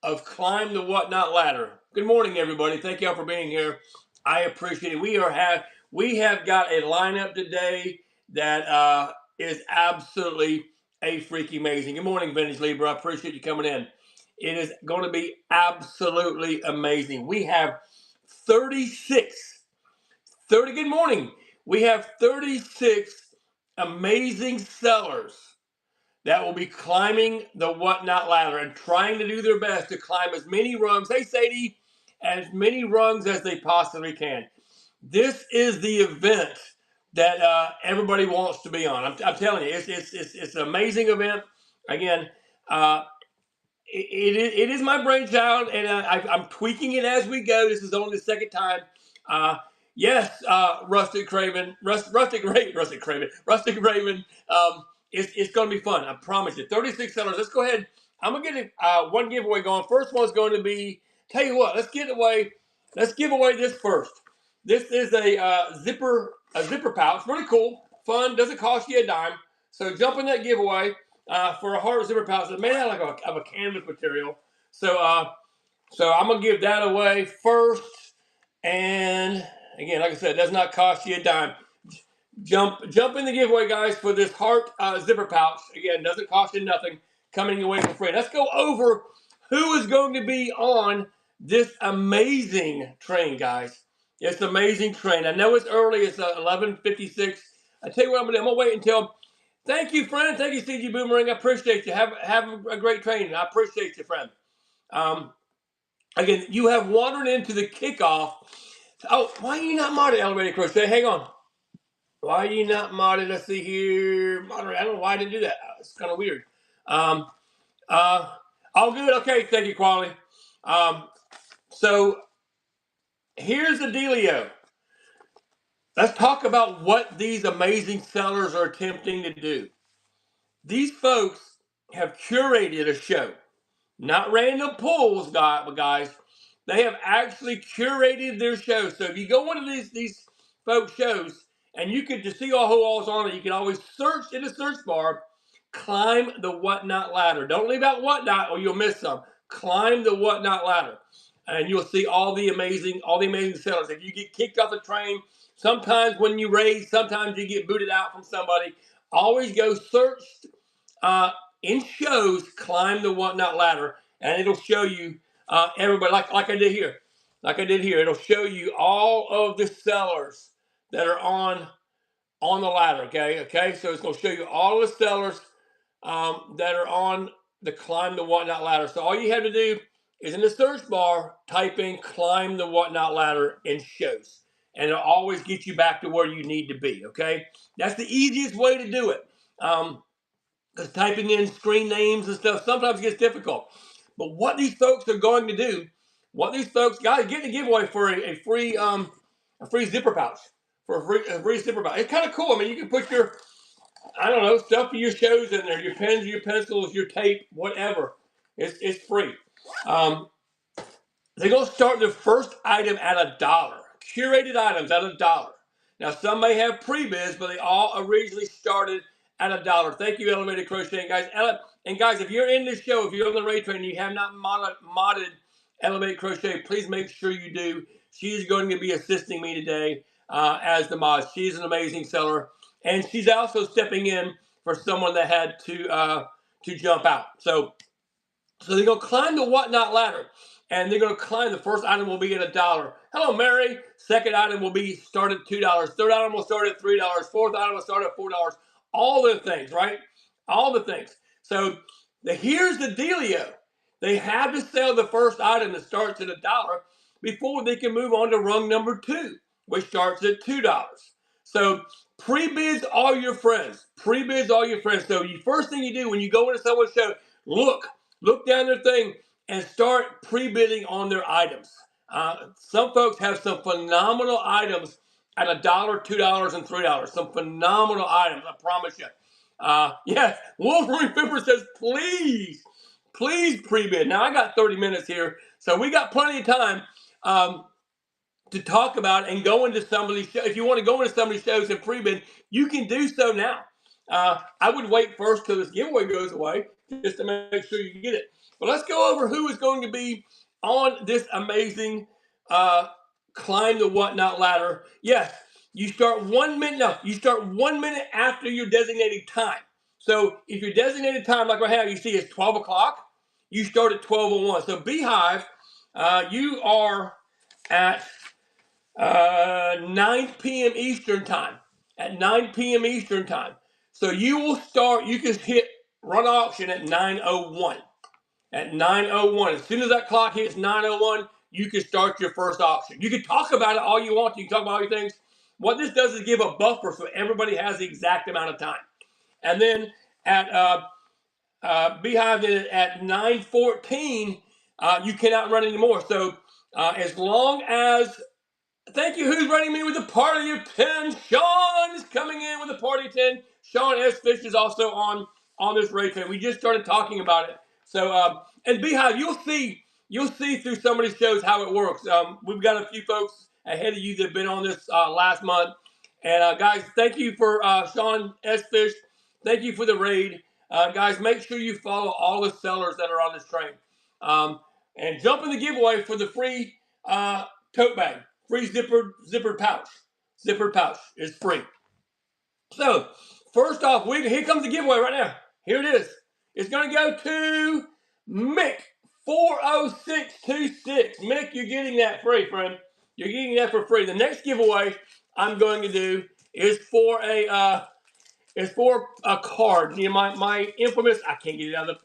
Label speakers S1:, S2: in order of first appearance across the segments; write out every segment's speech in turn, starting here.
S1: of Climb the Whatnot Ladder. Good morning, everybody. Thank y'all for being here. I appreciate it. We have got a lineup today that is absolutely a freaky amazing. Good morning, Vintage Libra. I appreciate you coming in. It is going to be absolutely amazing. We have 36, 30. Good morning. We have 36 amazing sellers that will be climbing the Whatnot Ladder and trying to do their best to climb as many rungs, hey Sadie, as many rungs as they possibly can. This is the event that everybody wants to be on. I'm telling you, it's an amazing event. Again, uh, it is my brainchild, and I'm tweaking it as we go. This is only the second time. Uh, yes, Rustic Raven. It's going to be fun. I promise you. 36 sellers. Let's go ahead. I'm going to get one giveaway going. First one's going to be, tell you what, let's give away this first. This is a zipper pouch. Really cool. Fun. Doesn't cost you a dime. So jump in that giveaway for a hard zipper pouch. It's made out of a canvas material. So I'm going to give that away first. And again, like I said, it does not cost you a dime. Jump in the giveaway, guys, for this heart zipper pouch. Again, doesn't cost you nothing. Coming away for free. Let's go over who is going to be on this amazing train, guys. It's an amazing train. I know it's early. It's 11:56. I tell you what I'm going to do. I'm going to wait until. Thank you, friend. Thank you, CG Boomerang. I appreciate you. Have a great training. I appreciate you, friend. Again, you have wandered into the kickoff. Oh, why are you not modded, Elevated Crochet? Hang on. Why are you not modded? Let's see here. Moderate. I don't know why I didn't do that. It's kind of weird. All good. Okay. Thank you, Quality. So here's the dealio. Let's talk about what these amazing sellers are attempting to do. These folks have curated a show, not random pulls, guys. They have actually curated their show. So if you go one of these folks' shows and you can just see all's on it, you can always search in the search bar, Climb the Whatnot Ladder. Don't leave out Whatnot or you'll miss some. Climb the Whatnot Ladder, and you'll see all the amazing sellers. If you get kicked off the train, sometimes when you raise, sometimes you get booted out from somebody. Always go search in shows, Climb the Whatnot Ladder, and it'll show you everybody like I did here. It'll show you all of the sellers that are on the ladder. Okay. So it's going to show you all the sellers that are on the Climb the Whatnot Ladder. So all you have to do is in the search bar, type in Climb the Whatnot Ladder in shows, and it'll always get you back to where you need to be. Okay, that's the easiest way to do it. Because typing in screen names and stuff sometimes gets difficult. But what these folks are going to do, guys, get a giveaway for a free zipper pouch. A free zipper pouch. It's kind of cool. I mean, you can put your, I don't know, stuff for your shows in there, your pens, your pencils, your tape, whatever. It's free. They're going to start their first item at $1. Curated items at $1. Now, some may have pre-biz, but they all originally started at $1. Thank you, Elevated Crochet, guys. And guys, if you're in this show, if you're on the Ray Train and you have not modded Elevated Crochet, please make sure you do. She is going to be assisting me today as the mod. She's an amazing seller, and she's also stepping in for someone that had to jump out. So they're going to climb the Whatnot Ladder, and they're going to climb. The first item will be at $1. Hello, Mary. Second item will be start at $2. Third item will start at $3. Fourth item will start at $4. All the things, right? All the things. So here's the dealio. They have to sell the first item that starts at $1 before they can move on to rung number 2, which starts at $2. So pre-bids all your friends. Pre-bids all your friends. So the first thing you do when you go into someone's show, look down their thing and start pre-bidding on their items. Some folks have some phenomenal items at $1, $2, and $3. Some phenomenal items, I promise you. Yes, Wolverine Pepper says, please pre-bid. Now, I got 30 minutes here, so we got plenty of time to talk about and go into some of these shows. If you want to go into some of these shows and pre-bid, you can do so now. I would wait first till this giveaway goes away just to make sure you get it. But let's go over who is going to be on this amazing climb the whatnot ladder. Yes, you start 1 minute. No, you start 1 minute after your designated time. So if your designated time, like right now, you see is 12 o'clock, you start at 12:01. So Beehive, you are at 9 p.m. Eastern time. At 9 p.m. Eastern time. So you will start, you can hit run auction at 9:01. At 9:01. As soon as that clock hits 9:01, you can start your first auction. You can talk about it all you want. You can talk about all your things. What this does is give a buffer so everybody has the exact amount of time. And then at Beehive at 9:14, you cannot run anymore. So as long as thank you. Who's running me with the party of 10? Sean is coming in with the party of 10. Sean S. Fish is also on this race train. We just started talking about it. So and Beehive, you'll see through some of these shows how it works. We've got a few folks ahead of you that have been on this last month. And guys, thank you for Sean S. Fish. Thank you for the raid. Guys, make sure you follow all the sellers that are on this train. And jump in the giveaway for the free tote bag. Free zippered pouch. Zippered pouch is free. So first off, here comes the giveaway right now. Here it is. It's going to go to Mick 40626. Mick, you're getting that free, friend. You're getting that for free. The next giveaway I'm going to do is for a card. You know, my infamous. I can't get it out of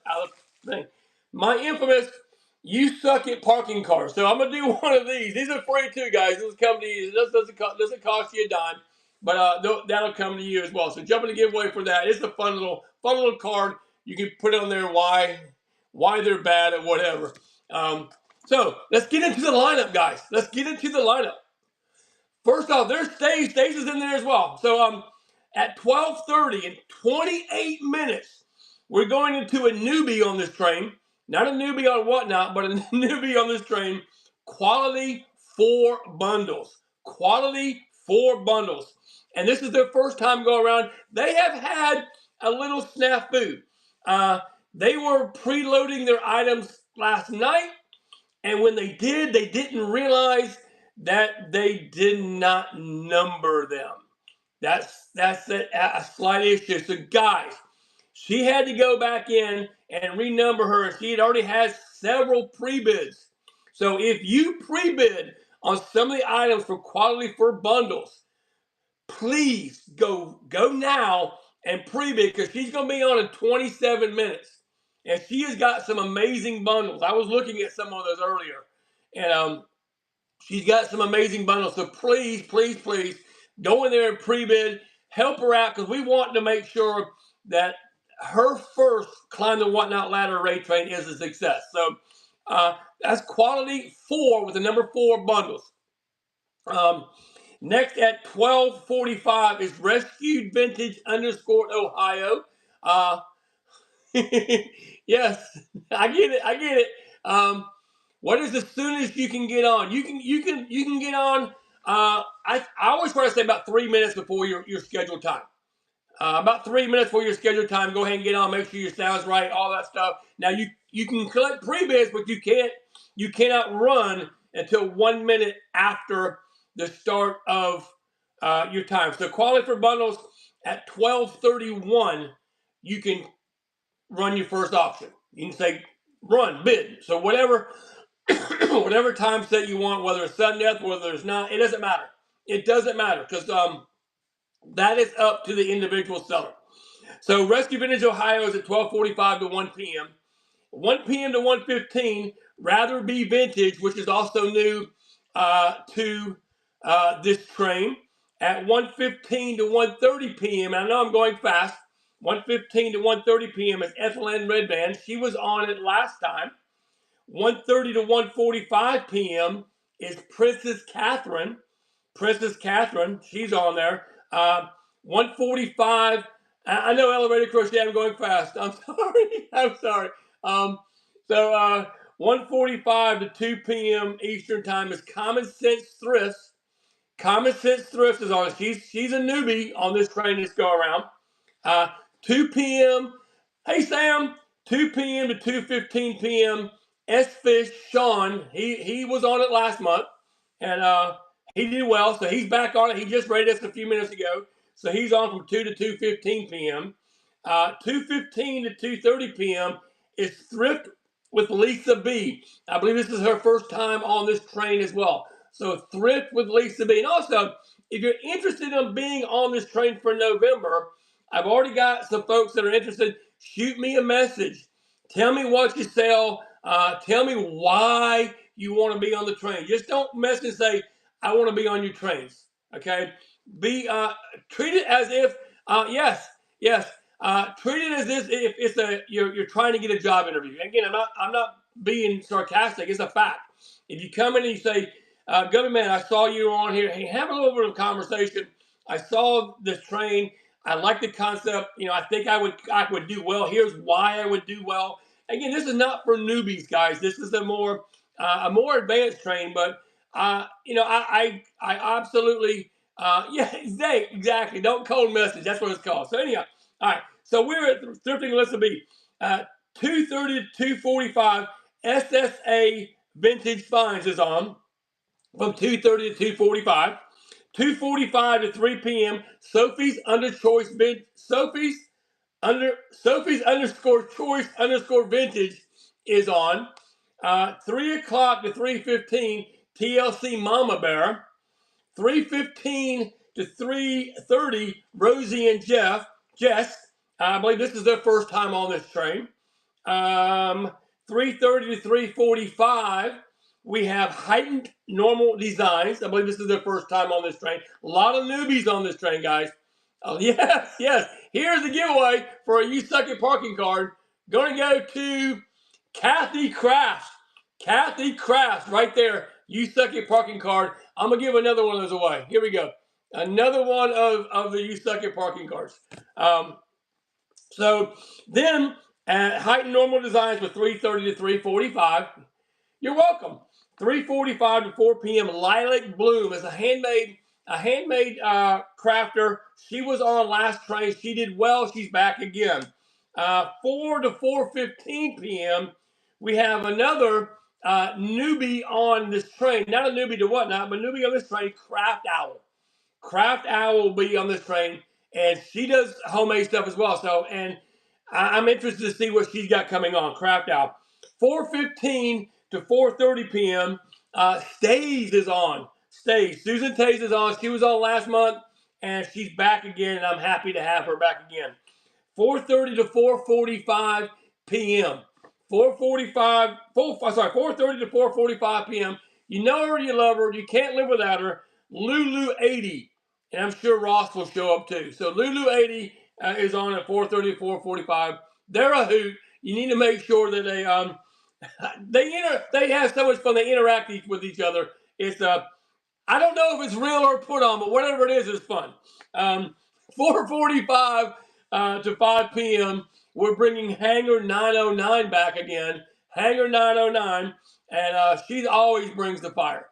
S1: the thing. My infamous. You suck at parking cars. So I'm gonna do one of these. These are free too, guys. This come to you. This doesn't cost you a dime, but that'll come to you as well. So jump in the giveaway for that. It's a fun little card. You can put on there why they're bad or whatever. So let's get into the lineup, guys. Let's get into the lineup. First off, there's Stace. Stace is in there as well. So at 12:30 in 28 minutes, we're going into a newbie on this train. Not a newbie on whatnot, but a newbie on this train. Quality 4 bundles. Quality 4 bundles. And this is their first time go around. They have had a little snafu. They were preloading their items last night. And when they did, they didn't realize that they did not number them. That's a slight issue. So guys, she had to go back in and renumber her. She had already had several pre-bids. So if you pre-bid on some of the items for quality for bundles, please go now and pre-bid because she's going to be on in 27 minutes. And she has got some amazing bundles. I was looking at some of those earlier. And she's got some amazing bundles. So please, please, please go in there and pre-bid. Help her out because we want to make sure that her first Climb the Whatnot Ladder raid train is a success. So that's quality 4 with the number 4 bundles. Next at 12:45 is Rescued Vintage _Ohio. Yes, I get it. What is the soonest you can get on? You can get on. I always try to say about 3 minutes before your scheduled time. About 3 minutes before your scheduled time, go ahead and get on. Make sure your sound's right, all that stuff. Now you can collect pre-bids, but you cannot run until 1 minute after the start of your time. So quality for bundles at 12:31, you can run your first auction. You can say run bid. So whatever time set you want, whether it's sudden death, whether it's not, it doesn't matter. It doesn't matter because that is up to the individual seller. So Rescue Vintage Ohio is at 12:45 to 1 p.m. 1 p.m. to 1:15, Rather Be Vintage, which is also new to this train, at 1:15 to 1:30 p.m. And I know I'm going fast. 1:15 to 1:30 p.m. is Ethelyn Redband. She was on it last time. 1:30 to 1:45 p.m. is Princess Catherine. Princess Catherine, she's on there. 1:45. I know Elevator Crochet. I'm going fast. I'm sorry. I'm sorry. So 1:45 to 2 p.m. Eastern time is Common Sense Thrifts. Common Sense Thrifts is on. She's a newbie on this train this go around. 2 p.m. Hey Sam. 2 p.m. to 2:15 p.m. S-Fish Sean, he was on it last month, and he did well, so he's back on it. He just rated us a few minutes ago, so he's on from 2 to 2:15 p.m. 2:15 to 2:30 p.m. is Thrift with Lisa B. I believe this is her first time on this train as well. So Thrift with Lisa B. And also, if you're interested in being on this train for November, I've already got some folks that are interested. Shoot me a message. Tell me what you sell. Tell me why you want to be on the train. Just don't message and say, I want to be on your trains. Okay? Be treat it as if yes. Treat it as if it's you're trying to get a job interview. Again, I'm not being sarcastic. It's a fact. If you come in and you say, Gubby man, I saw you on here. Hey, have a little bit of conversation. I saw this train. I like the concept. I think I would do well. Here's why I would do well. Again, this is not for newbies, guys. This is a more advanced train. But I absolutely exactly. Don't cold message. That's what it's called. So anyhow, all right. So we're at Thrifting Listen B, 2:30 to 2:45. SSA Vintage Finds is on from 2:30 to 2:45. 2:45 to 3 p.m. Sophie's underscore choice underscore vintage is on. 3 o'clock to 3:15 TLC Mama Bear. 3:15 to 3:30 Rosie and Jess. I believe this is their first time on this train. 3:30 to 3:45 we have Heightened Normal Designs. I believe this is their first time on this train. A lot of newbies on this train, guys. Oh, yes. Here's the giveaway for a You Suck at Parking card. Going to go to Kathy Crafts. Kathy Crafts, right there. You Suck at Parking card. I'm going to give another one of those away. Here we go. Another one of the You Suck at Parking cards. So then, at Heightened Normal Designs for 3:30 to 3:45. You're welcome. 3:45 to 4 p.m. Lilac Bloom is a handmade crafter. She was on last train. She did well. She's back again. 4 to 4:15 p.m. we have another newbie on this train. Not a newbie to whatnot, but newbie on this train, Craft Owl. Craft Owl will be on this train, and she does homemade stuff as well. So, and I'm interested to see what she's got coming on. Craft Owl. 4:15 to 4:30 p.m. Stays is on. Stays. Susan Tays is on. She was on last month, and she's back again, and I'm happy to have her back again. 4:30 to 4:45 p.m. 4:30 to 4:45 p.m. You know her, you love her, you can't live without her. Lulu 80, and I'm sure Ross will show up too. So Lulu 80 is on at 4:30 to 4:45. They're a hoot. You need to make sure that they have so much fun. They interact with each other. It's I don't know if it's real or put on, but whatever it is, it's fun. 4:45 to 5 p.m. We're bringing Hangar 909 back again. Hangar 909, and she always brings the fire.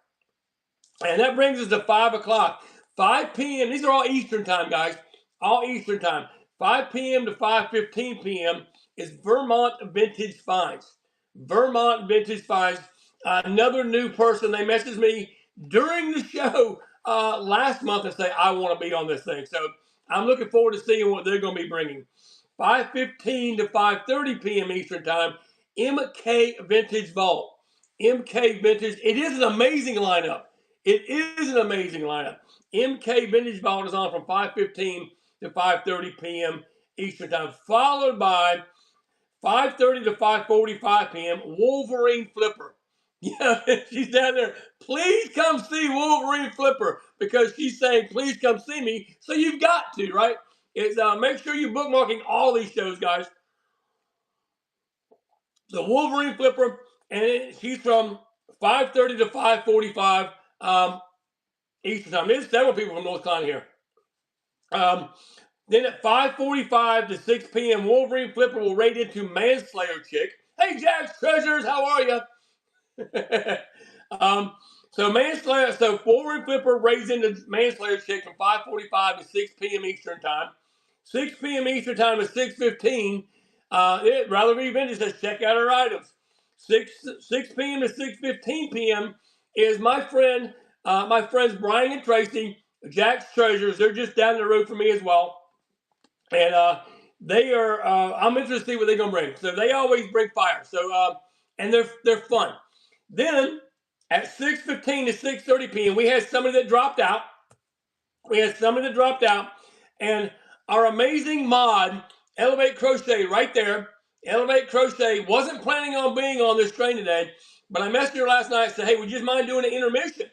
S1: And that brings us to 5 o'clock. 5 p.m. These are all Eastern time, guys. All Eastern time. 5 p.m. to 5:15 p.m. is Vermont Vintage Finds. Vermont Vintage Finds. Another new person. They messaged me during the show last month and say, I want to be on this thing. So I'm looking forward to seeing what they're going to be bringing. 5:15 to 5:30 p.m. Eastern time, MK Vintage Vault. MK Vintage. It is an amazing lineup. It is an amazing lineup. MK Vintage Vault is on from 5:15 to 5:30 p.m. Eastern time, followed by 5:30 to 5:45 p.m. Wolverine Flipper. Yeah, she's down there. Please come see Wolverine Flipper because she's saying, please come see me. So you've got to, right? Make sure you're bookmarking all these shows, guys. The Wolverine Flipper, and she's from 5:30 to 5:45 Eastern time. There's several people from North Carolina here. Then at 5:45 to 6 p.m., Wolverine Flipper will raid into Manslayer Chick. Hey, Jack's Treasures, how are you? So Wolverine Flipper raids into Manslayer Chick from 5:45 to 6 p.m. Eastern time. 6 p.m. Eastern time to 6:15. Rather Be Vintage says, check out our items. 6 p.m. to 6:15 p.m. is my friends Brian and Tracy, Jack's Treasures. They're just down the road from me as well. And they are, I'm interested to see what they're going to bring. So they always bring fire. So, and they're fun. Then at 6:15 to 6:30 p.m., we had somebody that dropped out. And our amazing mod, Elevate Crochet, right there. Elevate Crochet wasn't planning on being on this train today, but I messaged her last night and said, hey, would you just mind doing an intermission?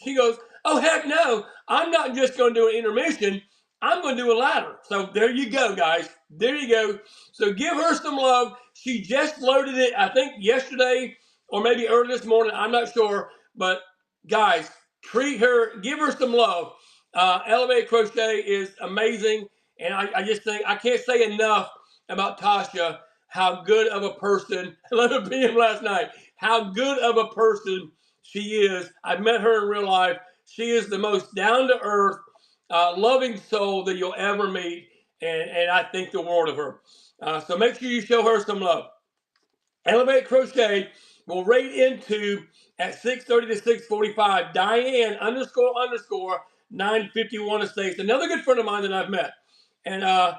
S1: She goes, oh, heck no. I'm not just going to do an intermission. I'm going to do a ladder. So there you go, guys. There you go. So give her some love. She just loaded it, I think, yesterday or maybe early this morning. I'm not sure. But, guys, treat her. Give her some love. Elevate Crochet is amazing. And I just think, I can't say enough about Tasha, how good of a person, 11 p.m. last night, how good of a person she is. I've met her in real life. She is the most down-to-earth, loving soul that you'll ever meet. And I think the world of her. So make sure you show her some love. Elevate Crochet will rate into at 6:30 to 6:45. Diane __ 951 Estates. Another good friend of mine that I've met. And I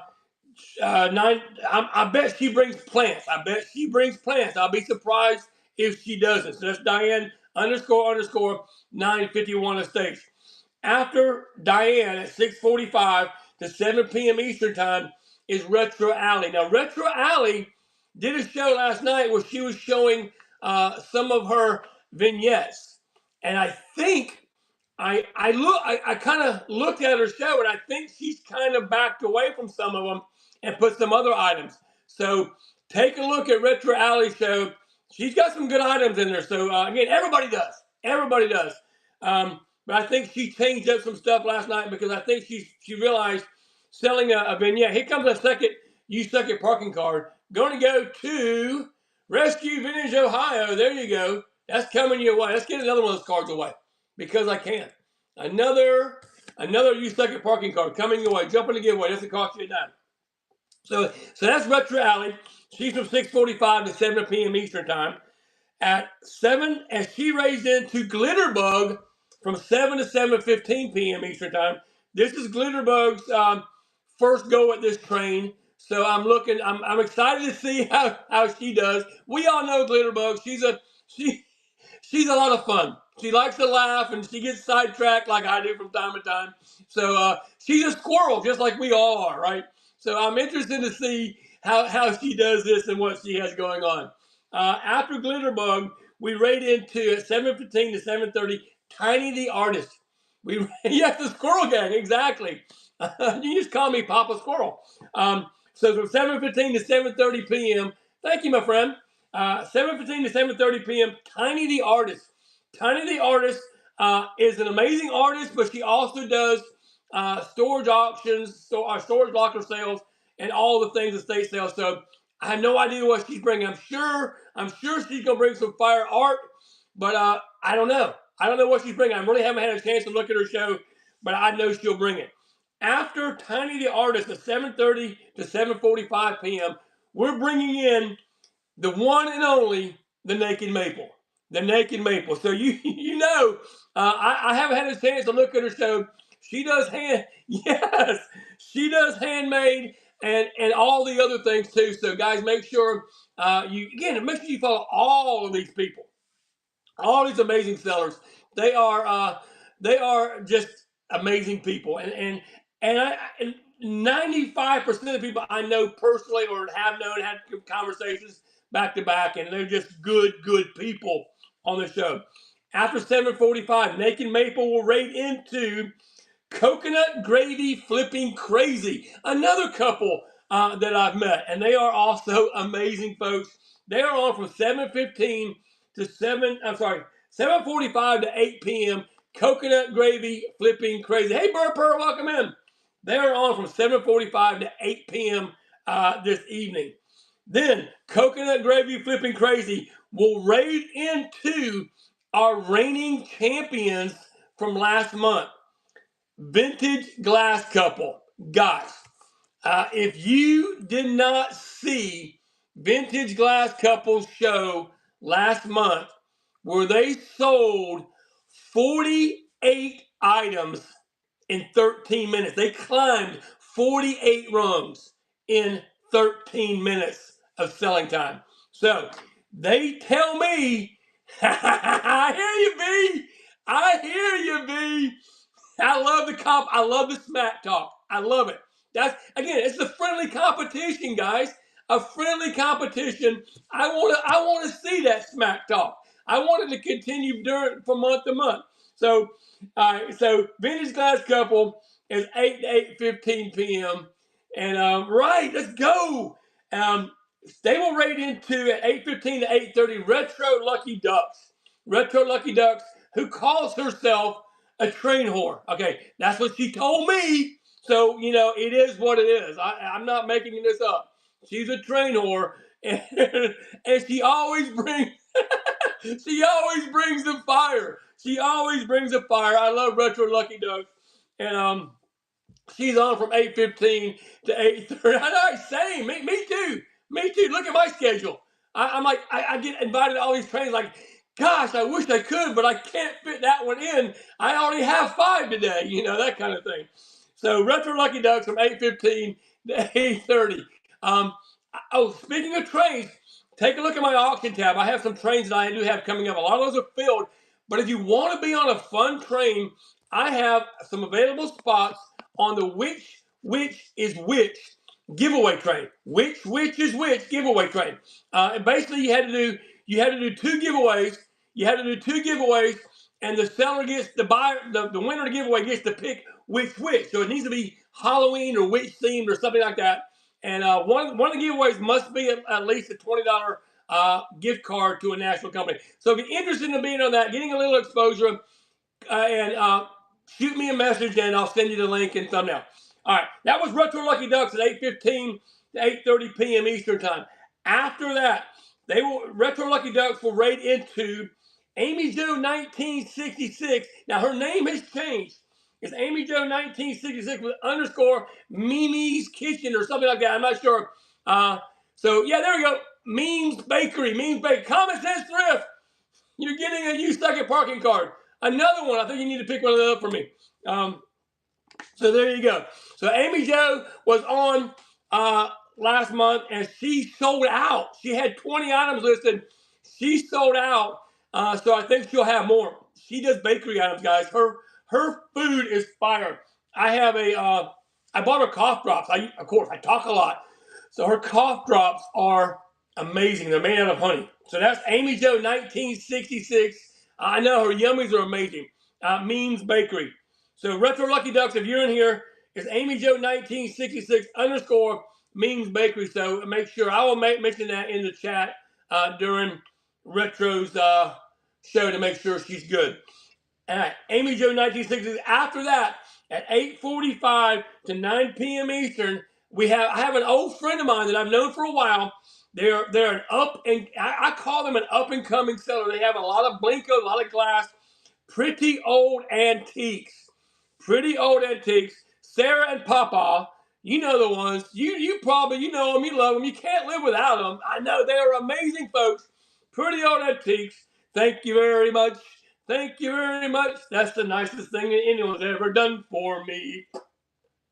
S1: bet she brings plants. I'll be surprised if she doesn't. So that's Diane __ 951 Estates. After Diane at 6:45 to 7 p.m. Eastern Time is Retro Alley. Now, Retro Alley did a show last night where she was showing some of her vignettes. And I think I kind of looked at her show, and I think she's kind of backed away from some of them and put some other items. So take a look at Retro Alley show. She's got some good items in there. So again, everybody does. But I think she changed up some stuff last night because I think she realized selling a vignette. Here comes a second You Suck at Parking card. Going to go to Rescue Vintage Ohio. There you go. That's coming your way. Let's get another one of those cards away because I can. Another You Suck at Parking card coming your way. Jump in the giveaway. Doesn't cost you a dime. So that's Retro Alley. She's from 6:45 to 7 p.m. Eastern Time. At 7, and she raised into Glitterbug from 7 to 7:15 p.m. Eastern Time. This is Glitterbug's first go at this train. So I'm excited to see how she does. We all know Glitterbug. She's a lot of fun. She likes to laugh and she gets sidetracked like I do from time to time. So she's a squirrel just like we all are, right? So I'm interested to see how she does this and what she has going on. After Glitterbug, we rate into 7:15 to 7:30 Tiny the Artist. Yes, the Squirrel Gang, exactly. You just call me Papa Squirrel. So from 7:15 to 7:30 p.m. Thank you, my friend. 7:15 to 7:30 p.m. Tiny the Artist. Tiny the Artist is an amazing artist, but she also does storage auctions, storage locker sales, and all the things estate sales. So I have no idea what she's bringing. I'm sure she's gonna bring some fire art, but I don't know. I don't know what she's bringing. I really haven't had a chance to look at her show, but I know she'll bring it. After Tiny the Artist at 7:30 to 7:45 p.m., we're bringing in the one and only the Naked Maple. The Naked Maple. So you know, I haven't had a chance to look at her show. She does yes, she does handmade and all the other things too. So guys, make sure make sure you follow all of these people, all these amazing sellers. They are just amazing people, and 95% of the people I know personally or have known had conversations back to back, and they're just good people on the show. After 7:45, Naked Maple will rate into Coconut Gravy Flipping Crazy, another couple that I've met, and they are also amazing folks. They are on from 7:15 to 7:45 to 8 p.m. Coconut Gravy Flipping Crazy. Hey, Burr, welcome in. They are on from 7:45 to 8 p.m. This evening. Then Coconut Gravy Flipping Crazy will raid into our reigning champions from last month. Vintage Glass Couple. Guys, if you did not see Vintage Glass Couples show last month where they sold 48 items in 13 minutes. They climbed 48 rungs in 13 minutes of selling time. So they tell me, I hear you, B. I hear you, B. I love the comp. I love the smack talk. I love it. That's again, it's a friendly competition, guys. A friendly competition. I want to see that smack talk. I want it to continue during from month to month. So, so Vintage Glass Couple is 8 to 8:15 p.m. And right, let's go. Um, they will rate into at 8:15 to 8:30 Retro Lucky Ducks. Retro Lucky Ducks, who calls herself a train whore. Okay, that's what she told me. So, it is what it is. I'm not making this up. She's a train whore, and, and she always brings the fire. She always brings the fire. I love Retro Lucky Ducks. And she's on from 8:15 to 8:30. I know, same. Me too. Me too. Look at my schedule. I'm like, I get invited to all these trains. Like, gosh, I wish I could, but I can't fit that one in. I already have 5 today. That kind of thing. So Retro Lucky Ducks from 8:15 to 8:30. Speaking of trains, take a look at my auction tab. I have some trains that I do have coming up. A lot of those are filled. But if you want to be on a fun train, I have some available spots on the which is which giveaway train. Which is which giveaway train. And basically you had to do 2 giveaways. You had to do 2 giveaways, and the seller gets the winner of the giveaway gets to pick which. So it needs to be Halloween or witch themed or something like that. And one of the giveaways must be at least a $20 gift card to a national company. So if you're interested in being on that, getting a little exposure, and shoot me a message and I'll send you the link and thumbnail. All right, that was Retro Lucky Ducks at 8:15 to 8:30 p.m. Eastern Time. After that, Retro Lucky Ducks will raid into Amy Jo 1966. Now her name has changed. It's Amy Jo 1966 with _ Mimi's Kitchen or something like that. I'm not sure. So yeah, there we go. Memes Bakery. Common Sense Thrift. You're getting a You Suck at Parking card. Another one. I think you need to pick one of those up for me. So there you go. So Amy Jo was on last month, and she sold out. She had 20 items listed. She sold out. So I think she'll have more. She does bakery items, guys. Her food is fire. I bought her cough drops. Of course, I talk a lot. So her cough drops are amazing. They're made out of honey. So that's Amy Jo 1966. I know her yummies are amazing. Memes Bakery. So Retro Lucky Ducks, if you're in here, is Amy Jo 1966 _ Memes Bakery. So make sure I will mention that in the chat during Retro's show to make sure she's good. All right, Amy Jo 1966. After that, at 8:45 to 9 p.m. Eastern, I have an old friend of mine that I've known for a while. They're an I call them an up and coming seller. They have a lot of Blenko, a lot of glass, pretty old antiques. Sarah and Papa, you know the ones. You probably know them. You love them. You can't live without them. I know they are amazing folks. Pretty old antiques. Thank you very much. Thank you very much. That's the nicest thing that anyone's ever done for me.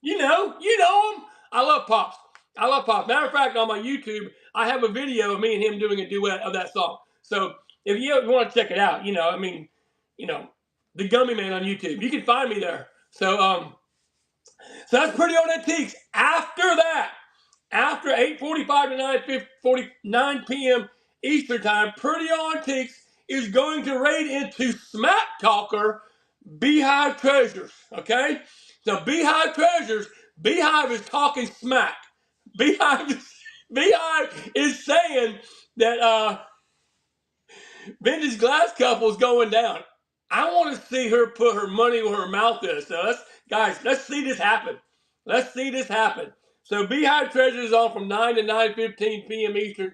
S1: You know them. I love Pops. Matter of fact, on my YouTube, I have a video of me and him doing a duet of that song. So if you want to check it out, the Gummy Man on YouTube, you can find me there. So that's Pretty Old Antiques. After that, after 8:45 to 9 p.m. Eastern Time, Pretty Old Antiques is going to raid into Smack Talker Beehive Treasures. Okay? So Beehive Treasures, Beehive is talking smack. Beehive is saying that Vintage Glass Couple is going down. I want to see her put her money where her mouth is. So let's see this happen. So Beehive Treasure is on from 9 to 9:15 p.m. Eastern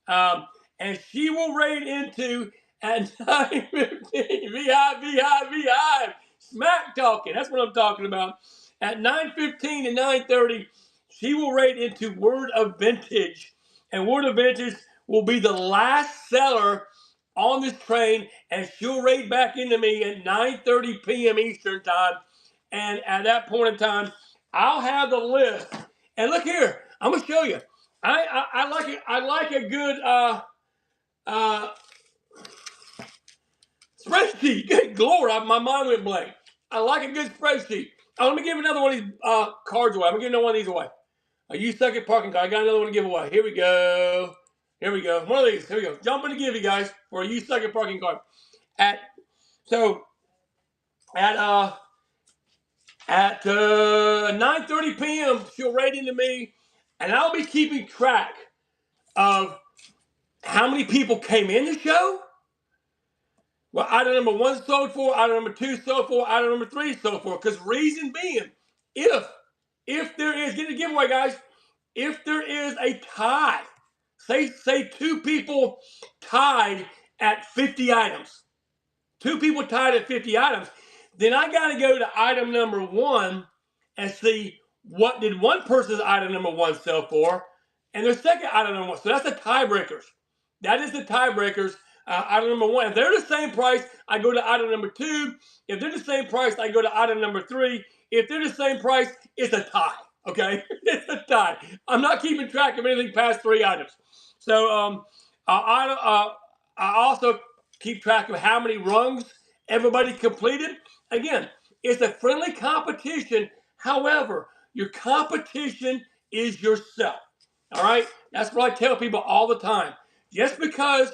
S1: Time. And she will raid into at 9:15. Beehive. Smack talking. That's what I'm talking about. At 9:15 to 9:30, she will raid into Word of Vintage. and Word of Vintage will be the last seller on this train, and she'll raid back into me at 9:30 p.m. Eastern time. And at that point in time, I'll have the list. And look here, I'm gonna show you. I like it. I like a good uh, spreadsheet. Good Lord, my mind went blank. I like a good spreadsheet. Oh, let me give another one of these cards away. I'm gonna give another one of these away. You suck at parking car. I got another one to give away. Here we go. Here we go. One of these. Here we go. Jump in to give you guys for a You Suck at Parking card. At 9:30 p.m. she'll write into me, and I'll be keeping track of how many people came in the show. Well, item number 1 sold for, item number 2 sold for, item number 3 sold for. Because reason being, if there is, get the giveaway, guys. If there is a tie, say 2 people tied at 50 items, 2 people tied at 50 items, then I got to go to item number 1 and see what did one person's item number 1 sell for, and their second item number 1. So that's the tiebreakers. That is the tiebreakers. Item number 1. If they're the same price, I go to item number 2. If they're the same price, I go to item number 3. If they're the same price, it's a tie. Okay, it's a tie. I'm not keeping track of anything past 3 items. So I also keep track of how many rungs everybody completed. Again, it's a friendly competition. However, your competition is yourself. All right, that's what I tell people all the time. Just because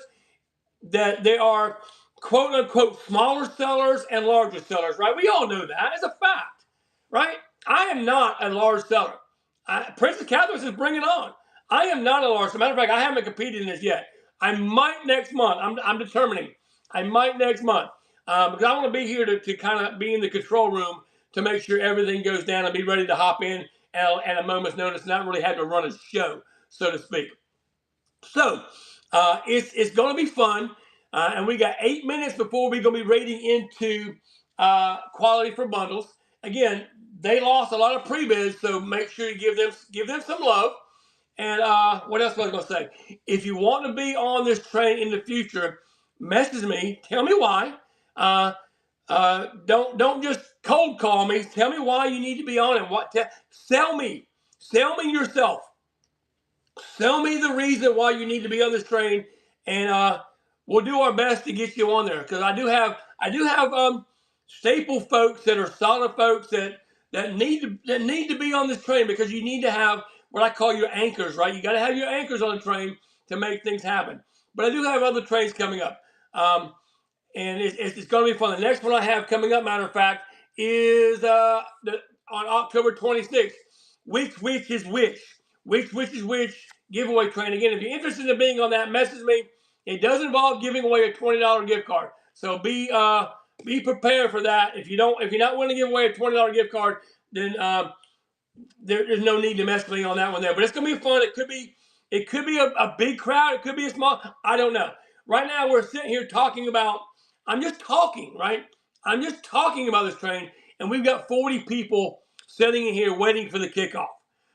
S1: that they are quote unquote smaller sellers and larger sellers, right? We all know that. It's a fact, right? I am not a large seller. Princess Catholic is bringing on. I am not a large. As a matter of fact, I haven't competed in this yet. I might next month. I'm determining. I might next month because I want to be here to kind of be in the control room to make sure everything goes down and be ready to hop in at a moment's notice, not really have to run a show, so to speak. So it's going to be fun, and we got 8 minutes before we're going to be rating into quality for bundles. Again, they lost a lot of pre-bids, so make sure you give them some love. And what else was I going to say? If you want to be on this train in the future, message me. Tell me why. Don't just cold call me. Tell me why you need to be on it. Sell me yourself. Sell me the reason why you need to be on this train, and we'll do our best to get you on there. Because I do have staple folks that are solid folks that need to be on this train, because you need to have what I call your anchors, right? You got to have your anchors on the train to make things happen. But I do have other trains coming up, and it's going to be fun. The next one I have coming up, matter of fact, is on October 26th. Which is which giveaway train. Again, if you're interested in being on that, message me. It does involve giving away a $20 gift card. So be prepared for that. If you're not willing to give away a $20 gift card, then there's no need to mess with me on that one there. But it's gonna be fun. It could be a big crowd. It could be a small. I don't know. Right now we're sitting here talking about. I'm just talking, right? I'm just talking about this train, and we've got 40 people sitting in here waiting for the kickoff.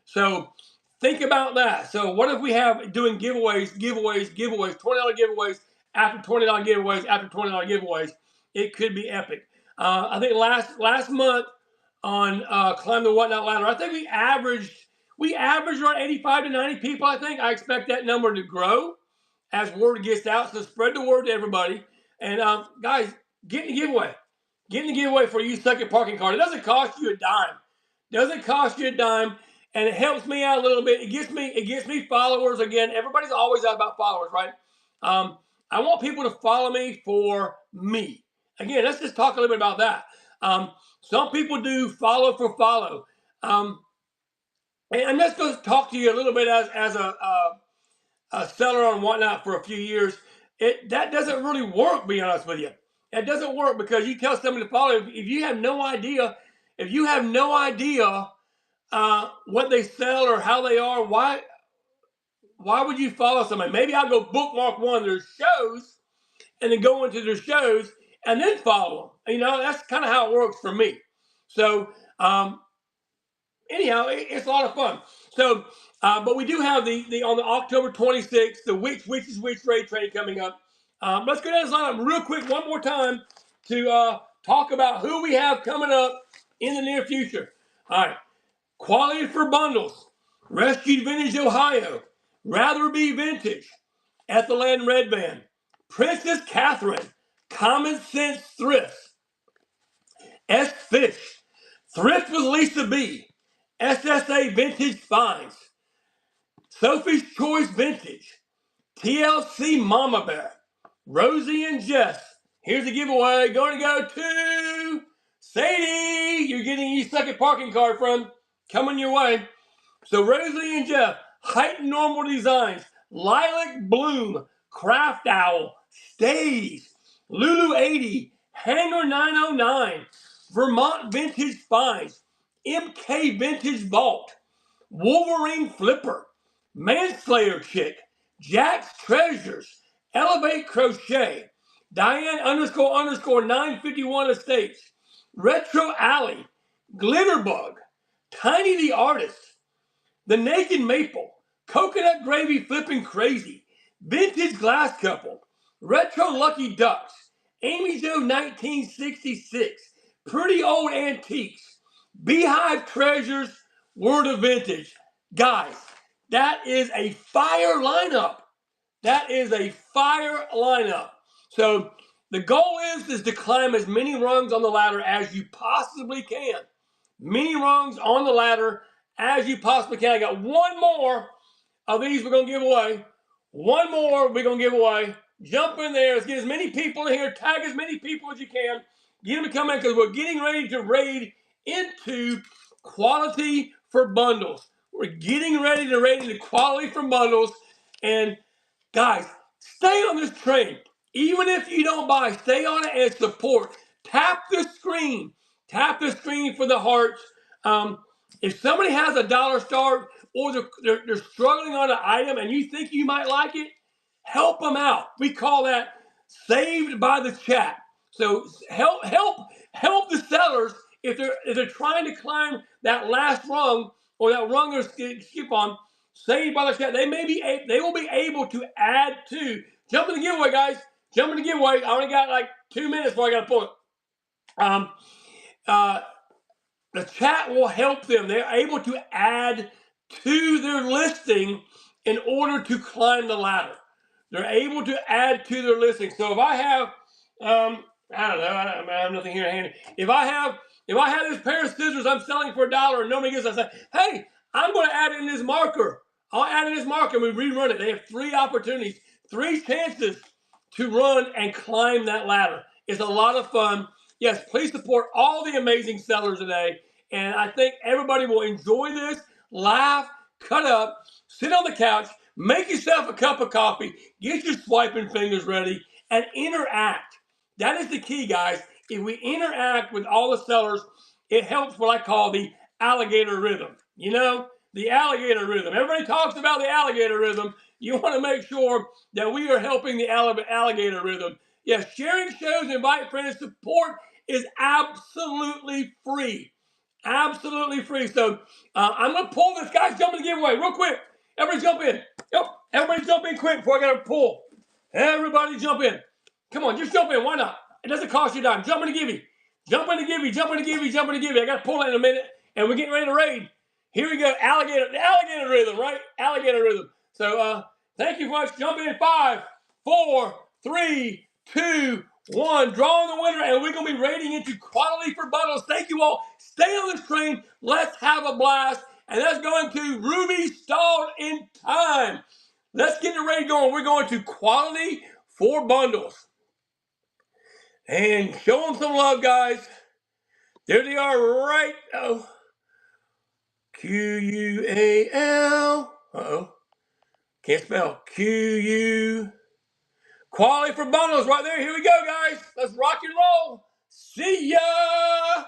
S1: So think about that. So what if we have doing giveaways, $20 giveaways, after $20 giveaways, after $20 giveaways? It could be epic. I think last month on Climb the Whatnot Ladder, I think we averaged around 85 to 90 people. I think I expect that number to grow as word gets out. So spread the word to everybody. And guys, get in the giveaway. Get in the giveaway for You Suck at Parking card. It doesn't cost you a dime. And it helps me out a little bit. It gets me followers. Again, everybody's always out about followers, right? I want people to follow me for me. Again, let's just talk a little bit about that. Some people do follow for follow. And I'm just going to talk to you a little bit as a seller on Whatnot for a few years. That doesn't really work, be honest with you. It doesn't work, because you tell somebody to follow. If you have no idea what they sell or how they are, why would you follow somebody? Maybe I'll go bookmark one of their shows and then go into their shows and then follow them. That's kind of how it works for me. So anyhow, it's a lot of fun. So, but we do have the on the October 26th, the which is which raid training coming up. Let's go down this line real quick one more time to talk about who we have coming up in the near future. All right, Quality for Bundles, Rescued Vintage Ohio, Rather Be Vintage, Ethelene Red Band, Princess Catherine, Common Sense Thrift, S Fish, Thrift with Lisa B, SSA Vintage Finds, Sophie's Choice Vintage, TLC Mama Bear, Rosie and Jess. Here's the giveaway. Going to go to Sadie. You're getting your second parking card from coming your way. So Rosie and Jeff, Heightened Normal Designs, Lilac Bloom, Craft Owl, Stays, Lulu 80, Hangar 909, Vermont Vintage Finds, MK Vintage Vault, Wolverine Flipper, Manslayer Chick, Jack's Treasures, Elevate Crochet, Diane __ 951 Estates, Retro Alley, Glitterbug, Tiny the Artist, The Naked Maple, Coconut Gravy Flipping Crazy, Vintage Glass Couple, Retro Lucky Ducks, Amy Jo 1966, Pretty Old Antiques, Beehive Treasures, Word of Vintage. Guys, that is a fire lineup. That is a fire lineup. So the goal is to climb as many rungs on the ladder as you possibly can. Many rungs on the ladder as you possibly can. I got one more of these we're going to give away. One more we're going to give away. Jump in there. Let's get as many people in here. Tag as many people as you can. Get them to come in because we're getting ready to raid into Quality for Bundles. We're getting ready to raid into Quality for Bundles. And guys, stay on this train. Even if you don't buy, stay on it and support. Tap the screen. Tap the screen for the hearts. If somebody has a dollar star or they're struggling on an item and you think you might like it, help them out. We call that saved by the chat. So help the sellers if they're trying to climb that last rung or that rung they're skip on. Saved by the chat. They will be able to add to. Jump in the giveaway, guys. Jump in the giveaway. I only got like 2 minutes before I got to pull it. The chat will help them. They're able to add to their listing in order to climb the ladder. They're able to add to their listing. So if I have, I don't know, I have nothing here handy. If I have this pair of scissors I'm selling for $1 and nobody gets it, I say, hey, I'm going to add in this marker. I'll add in this marker and we rerun it. They have 3 opportunities, 3 chances to run and climb that ladder. It's a lot of fun. Yes, please support all the amazing sellers today. And I think everybody will enjoy this, laugh, cut up, sit on the couch, make yourself a cup of coffee, get your swiping fingers ready, and interact. That is the key, guys. If we interact with all the sellers, it helps what I call the alligator rhythm. You know, the alligator rhythm. Everybody talks about the alligator rhythm. You want to make sure that we are helping the alligator rhythm. Yes, sharing shows, invite friends, support is absolutely free. Absolutely free. So I'm going to pull this. Guys, jump in the giveaway real quick. Everybody jump in. Yep. Everybody jump in quick before I got to pull. Everybody jump in. Come on, just jump in. Why not? It doesn't cost you a dime. Jump in the givey. Jump in the givey. Jump in the givey. Jump in the givey. I got to pull it in a minute. And we're getting ready to raid. Here we go. The alligator rhythm, right? Alligator rhythm. So thank you very much. Jump in. 5, 4, 3, 2, 1. Drawing the winner. And we're going to be raiding into Quality for Bundles. Thank you all. Stay on this train. Let's have a blast. And that's going to Ruby Stalled in Time. Let's get the raid going. We're going to Quality for Bundles. And show them some love, guys. There they are right. Oh. Qual. Uh-oh. Can't spell. Qu. Quality for Bundles right there. Here we go, guys. Let's rock and roll. See ya.